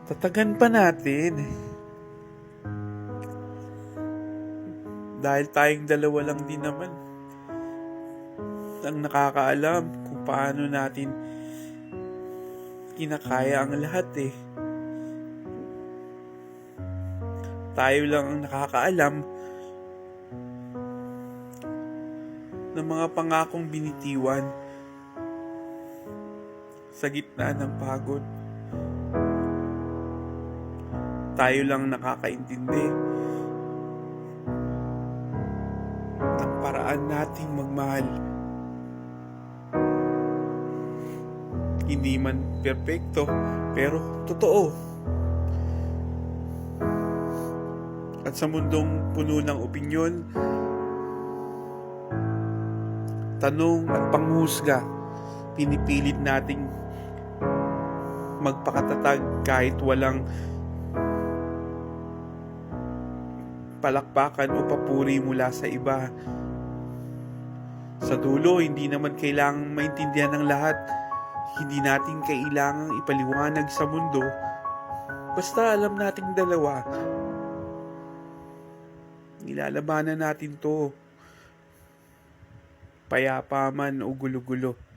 Tatagan pa natin. Dahil tayong dalawa lang din naman ang nakakaalam kung paano natin kinakaya ang lahat eh. Tayo lang ang nakakaalam ng mga pangakong binitiwan sa gitna ng pagod. Tayo lang nakakaintindi ng paraan nating magmahal. Hindi man perpekto, pero totoo. At sa mundong puno ng opinyon, tanong at panghusga, pinipilit nating magpakatatag kahit walang palakpakan o papuri mula sa iba. Sa dulo, hindi naman kailangang maintindihan ng lahat. Hindi natin kailangang ipaliwanag sa mundo. Basta alam nating dalawa, nilalabanan natin to. Payapa man o gulo-gulo.